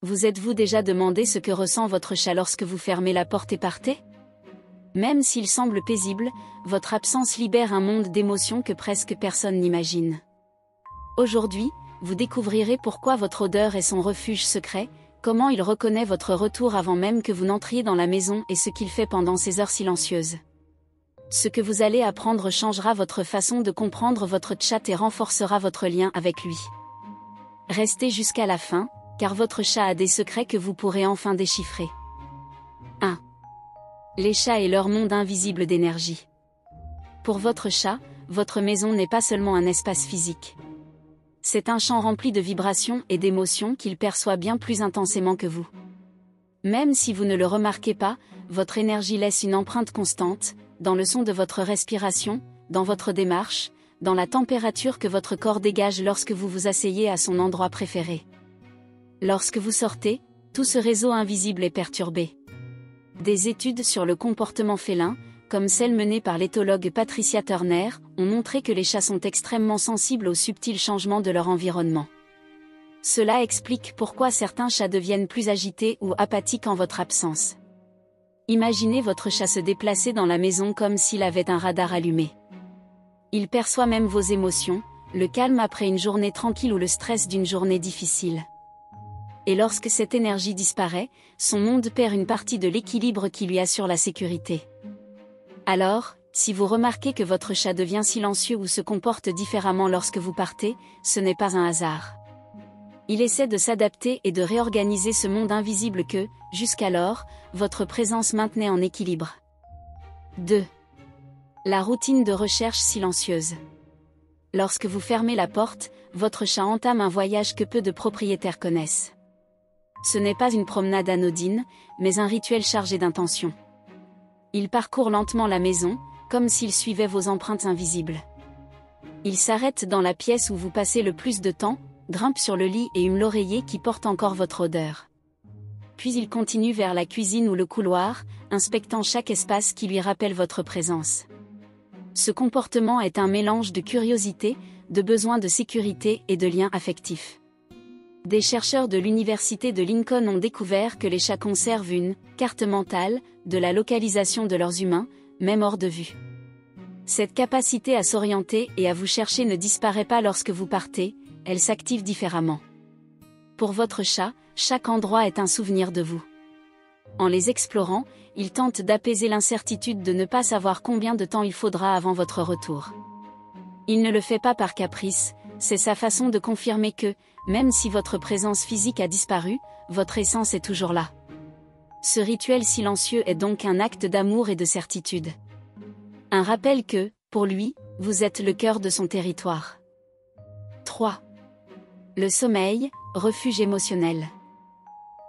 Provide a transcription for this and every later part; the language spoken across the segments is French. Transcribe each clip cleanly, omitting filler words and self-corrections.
Vous êtes-vous déjà demandé ce que ressent votre chat lorsque vous fermez la porte et partez? Même s'il semble paisible, votre absence libère un monde d'émotions que presque personne n'imagine. Aujourd'hui, vous découvrirez pourquoi votre odeur est son refuge secret, comment il reconnaît votre retour avant même que vous n'entriez dans la maison et ce qu'il fait pendant ces heures silencieuses. Ce que vous allez apprendre changera votre façon de comprendre votre chat et renforcera votre lien avec lui. Restez jusqu'à la fin, car votre chat a des secrets que vous pourrez enfin déchiffrer. 1. Les chats et leur monde invisible d'énergie. Pour votre chat, votre maison n'est pas seulement un espace physique. C'est un champ rempli de vibrations et d'émotions qu'il perçoit bien plus intensément que vous. Même si vous ne le remarquez pas, votre énergie laisse une empreinte constante, dans le son de votre respiration, dans votre démarche, dans la température que votre corps dégage lorsque vous vous asseyez à son endroit préféré. Lorsque vous sortez, tout ce réseau invisible est perturbé. Des études sur le comportement félin, comme celle menée par l'éthologue Patricia Turner, ont montré que les chats sont extrêmement sensibles aux subtils changements de leur environnement. Cela explique pourquoi certains chats deviennent plus agités ou apathiques en votre absence. Imaginez votre chat se déplacer dans la maison comme s'il avait un radar allumé. Il perçoit même vos émotions, le calme après une journée tranquille ou le stress d'une journée difficile. Et lorsque cette énergie disparaît, son monde perd une partie de l'équilibre qui lui assure la sécurité. Alors, si vous remarquez que votre chat devient silencieux ou se comporte différemment lorsque vous partez, ce n'est pas un hasard. Il essaie de s'adapter et de réorganiser ce monde invisible que, jusqu'alors, votre présence maintenait en équilibre. 2. La routine de recherche silencieuse. Lorsque vous fermez la porte, votre chat entame un voyage que peu de propriétaires connaissent. Ce n'est pas une promenade anodine, mais un rituel chargé d'intention. Il parcourt lentement la maison, comme s'il suivait vos empreintes invisibles. Il s'arrête dans la pièce où vous passez le plus de temps, grimpe sur le lit et hume l'oreiller qui porte encore votre odeur. Puis il continue vers la cuisine ou le couloir, inspectant chaque espace qui lui rappelle votre présence. Ce comportement est un mélange de curiosité, de besoin de sécurité et de lien affectif. Des chercheurs de l'université de Lincoln ont découvert que les chats conservent une carte mentale de la localisation de leurs humains, même hors de vue. Cette capacité à s'orienter et à vous chercher ne disparaît pas lorsque vous partez, elle s'active différemment. Pour votre chat, chaque endroit est un souvenir de vous. En les explorant, il tente d'apaiser l'incertitude de ne pas savoir combien de temps il faudra avant votre retour. Il ne le fait pas par caprice, c'est sa façon de confirmer que, même si votre présence physique a disparu, votre essence est toujours là. Ce rituel silencieux est donc un acte d'amour et de certitude. Un rappel que, pour lui, vous êtes le cœur de son territoire. 3. Le sommeil, refuge émotionnel.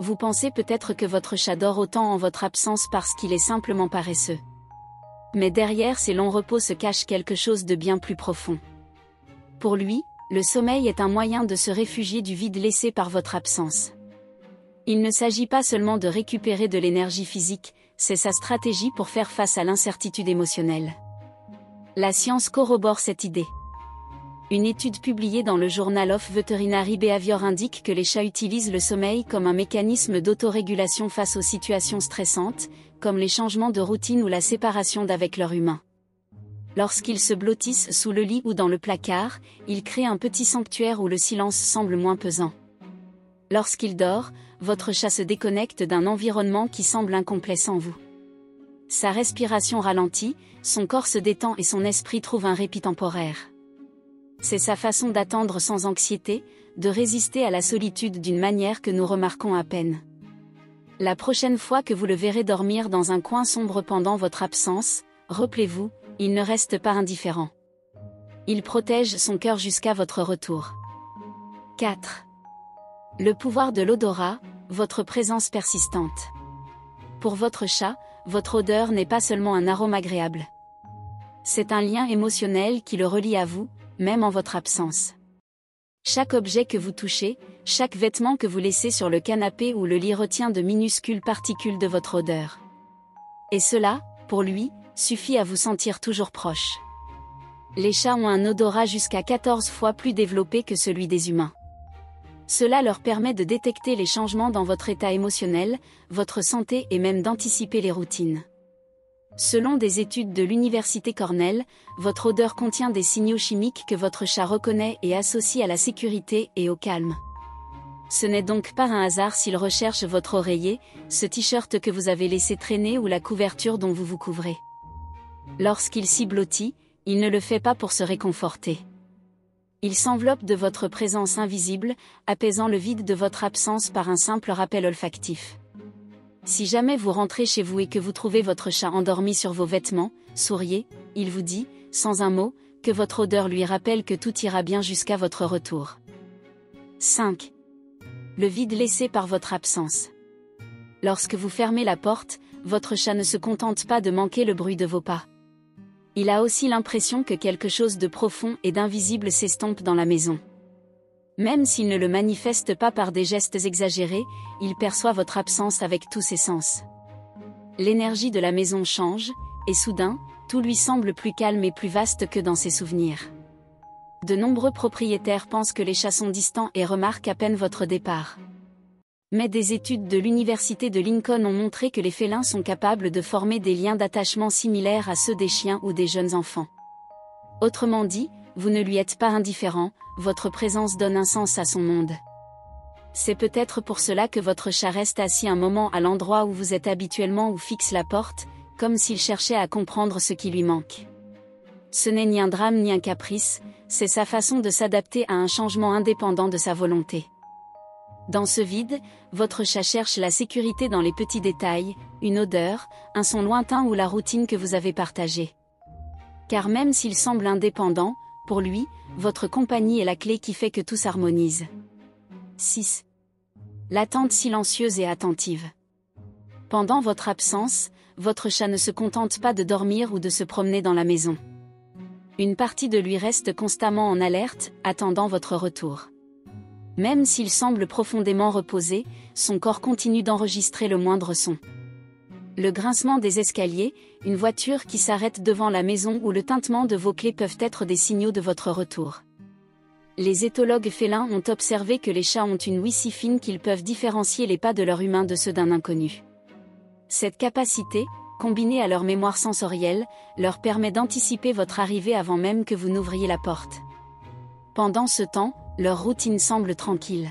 Vous pensez peut-être que votre chat dort autant en votre absence parce qu'il est simplement paresseux. Mais derrière ces longs repos se cache quelque chose de bien plus profond. Pour lui, le sommeil est un moyen de se réfugier du vide laissé par votre absence. Il ne s'agit pas seulement de récupérer de l'énergie physique, c'est sa stratégie pour faire face à l'incertitude émotionnelle. La science corrobore cette idée. Une étude publiée dans le Journal of Veterinary Behavior indique que les chats utilisent le sommeil comme un mécanisme d'autorégulation face aux situations stressantes, comme les changements de routine ou la séparation d'avec leur humain. Lorsqu'ils se blottissent sous le lit ou dans le placard, ils créent un petit sanctuaire où le silence semble moins pesant. Lorsqu'il dort, votre chat se déconnecte d'un environnement qui semble incomplet sans vous. Sa respiration ralentit, son corps se détend et son esprit trouve un répit temporaire. C'est sa façon d'attendre sans anxiété, de résister à la solitude d'une manière que nous remarquons à peine. La prochaine fois que vous le verrez dormir dans un coin sombre pendant votre absence, rappelez-vous, il ne reste pas indifférent. Il protège son cœur jusqu'à votre retour. 4. Le pouvoir de l'odorat, votre présence persistante. Pour votre chat, votre odeur n'est pas seulement un arôme agréable. C'est un lien émotionnel qui le relie à vous, même en votre absence. Chaque objet que vous touchez, chaque vêtement que vous laissez sur le canapé ou le lit retient de minuscules particules de votre odeur. Et cela, pour lui, suffit à vous sentir toujours proche. Les chats ont un odorat jusqu'à 14 fois plus développé que celui des humains. Cela leur permet de détecter les changements dans votre état émotionnel, votre santé et même d'anticiper les routines. Selon des études de l'université Cornell, votre odeur contient des signaux chimiques que votre chat reconnaît et associe à la sécurité et au calme. Ce n'est donc pas un hasard s'il recherche votre oreiller, ce t-shirt que vous avez laissé traîner ou la couverture dont vous vous couvrez. Lorsqu'il s'y blottit, il ne le fait pas pour se réconforter. Il s'enveloppe de votre présence invisible, apaisant le vide de votre absence par un simple rappel olfactif. Si jamais vous rentrez chez vous et que vous trouvez votre chat endormi sur vos vêtements, souriez, il vous dit, sans un mot, que votre odeur lui rappelle que tout ira bien jusqu'à votre retour. 5. Le vide laissé par votre absence. Lorsque vous fermez la porte, votre chat ne se contente pas de manquer le bruit de vos pas. Il a aussi l'impression que quelque chose de profond et d'invisible s'estompe dans la maison. Même s'il ne le manifeste pas par des gestes exagérés, il perçoit votre absence avec tous ses sens. L'énergie de la maison change, et soudain, tout lui semble plus calme et plus vaste que dans ses souvenirs. De nombreux propriétaires pensent que les chats sont distants et remarquent à peine votre départ. Mais des études de l'université de Lincoln ont montré que les félins sont capables de former des liens d'attachement similaires à ceux des chiens ou des jeunes enfants. Autrement dit, vous ne lui êtes pas indifférent, votre présence donne un sens à son monde. C'est peut-être pour cela que votre chat reste assis un moment à l'endroit où vous êtes habituellement ou fixe la porte, comme s'il cherchait à comprendre ce qui lui manque. Ce n'est ni un drame ni un caprice, c'est sa façon de s'adapter à un changement indépendant de sa volonté. Dans ce vide, votre chat cherche la sécurité dans les petits détails, une odeur, un son lointain ou la routine que vous avez partagée. Car même s'il semble indépendant, pour lui, votre compagnie est la clé qui fait que tout s'harmonise. 6. L'attente silencieuse et attentive. Pendant votre absence, votre chat ne se contente pas de dormir ou de se promener dans la maison. Une partie de lui reste constamment en alerte, attendant votre retour. Même s'il semble profondément reposé, son corps continue d'enregistrer le moindre son. Le grincement des escaliers, une voiture qui s'arrête devant la maison ou le tintement de vos clés peuvent être des signaux de votre retour. Les éthologues félins ont observé que les chats ont une ouïe si fine qu'ils peuvent différencier les pas de leur humain de ceux d'un inconnu. Cette capacité, combinée à leur mémoire sensorielle, leur permet d'anticiper votre arrivée avant même que vous n'ouvriez la porte. Pendant ce temps, leur routine semble tranquille.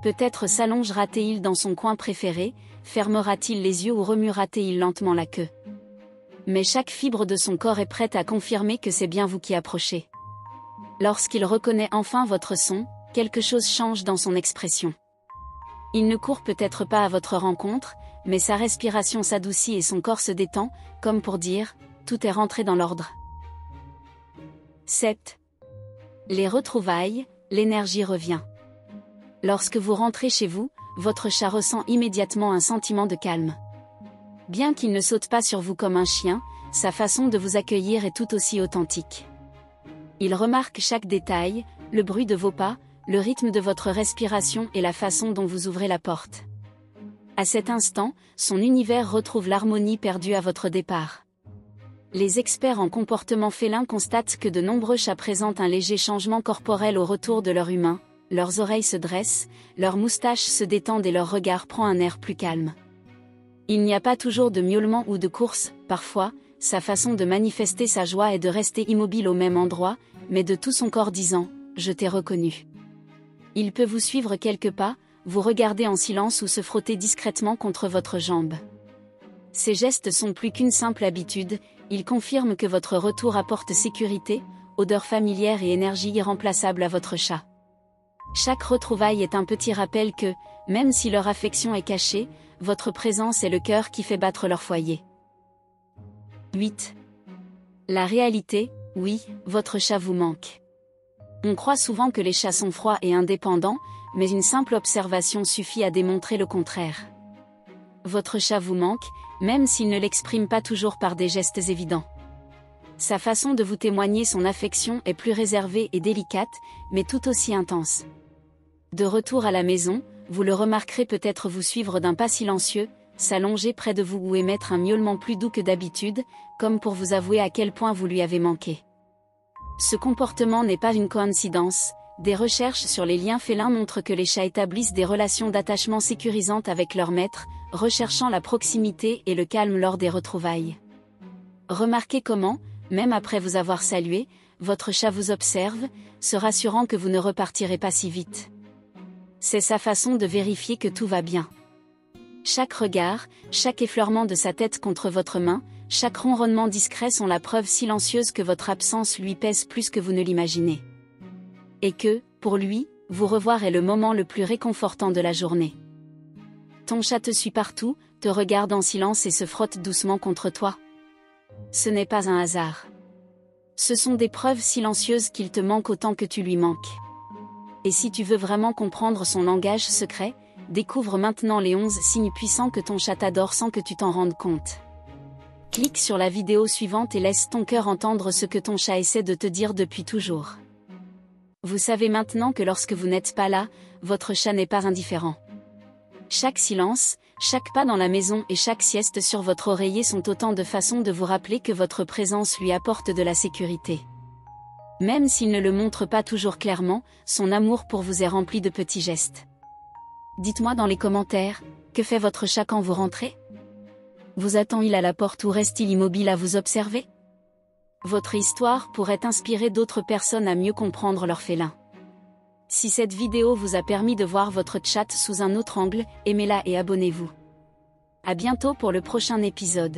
Peut-être s'allongera-t-il dans son coin préféré, fermera-t-il les yeux ou remuera-t-il lentement la queue. Mais chaque fibre de son corps est prête à confirmer que c'est bien vous qui approchez. Lorsqu'il reconnaît enfin votre son, quelque chose change dans son expression. Il ne court peut-être pas à votre rencontre, mais sa respiration s'adoucit et son corps se détend, comme pour dire « tout est rentré dans l'ordre ». 7. Les retrouvailles, l'énergie revient. Lorsque vous rentrez chez vous, votre chat ressent immédiatement un sentiment de calme. Bien qu'il ne saute pas sur vous comme un chien, sa façon de vous accueillir est tout aussi authentique. Il remarque chaque détail, le bruit de vos pas, le rythme de votre respiration et la façon dont vous ouvrez la porte. À cet instant, son univers retrouve l'harmonie perdue à votre départ. Les experts en comportement félin constatent que de nombreux chats présentent un léger changement corporel au retour de leur humain, leurs oreilles se dressent, leurs moustaches se détendent et leur regard prend un air plus calme. Il n'y a pas toujours de miaulement ou de course, parfois, sa façon de manifester sa joie est de rester immobile au même endroit, mais de tout son corps disant « Je t'ai reconnu ». Il peut vous suivre quelques pas, vous regarder en silence ou se frotter discrètement contre votre jambe. Ces gestes sont plus qu'une simple habitude, ils confirment que votre retour apporte sécurité, odeur familière et énergie irremplaçable à votre chat. Chaque retrouvaille est un petit rappel que, même si leur affection est cachée, votre présence est le cœur qui fait battre leur foyer. 8. La réalité, oui, votre chat vous manque. On croit souvent que les chats sont froids et indépendants, mais une simple observation suffit à démontrer le contraire. Votre chat vous manque, même s'il ne l'exprime pas toujours par des gestes évidents. Sa façon de vous témoigner son affection est plus réservée et délicate, mais tout aussi intense. De retour à la maison, vous le remarquerez peut-être vous suivre d'un pas silencieux, s'allonger près de vous ou émettre un miaulement plus doux que d'habitude, comme pour vous avouer à quel point vous lui avez manqué. Ce comportement n'est pas une coïncidence, Des recherches sur les liens félins montrent que les chats établissent des relations d'attachement sécurisantes avec leur maître, recherchant la proximité et le calme lors des retrouvailles. Remarquez comment, même après vous avoir salué, votre chat vous observe, se rassurant que vous ne repartirez pas si vite. C'est sa façon de vérifier que tout va bien. Chaque regard, chaque effleurement de sa tête contre votre main, chaque ronronnement discret sont la preuve silencieuse que votre absence lui pèse plus que vous ne l'imaginez. Et que, pour lui, vous revoir est le moment le plus réconfortant de la journée. Ton chat te suit partout, te regarde en silence et se frotte doucement contre toi. Ce n'est pas un hasard. Ce sont des preuves silencieuses qu'il te manque autant que tu lui manques. Et si tu veux vraiment comprendre son langage secret, découvre maintenant les 11 signes puissants que ton chat adore sans que tu t'en rendes compte. Clique sur la vidéo suivante et laisse ton cœur entendre ce que ton chat essaie de te dire depuis toujours. Vous savez maintenant que lorsque vous n'êtes pas là, votre chat n'est pas indifférent. Chaque silence, chaque pas dans la maison et chaque sieste sur votre oreiller sont autant de façons de vous rappeler que votre présence lui apporte de la sécurité. Même s'il ne le montre pas toujours clairement, son amour pour vous est rempli de petits gestes. Dites-moi dans les commentaires, que fait votre chat quand vous rentrez? Vous attend-il à la porte ou reste-t-il immobile à vous observer? Votre histoire pourrait inspirer d'autres personnes à mieux comprendre leur félin. Si cette vidéo vous a permis de voir votre chat sous un autre angle, aimez-la et abonnez-vous. À bientôt pour le prochain épisode.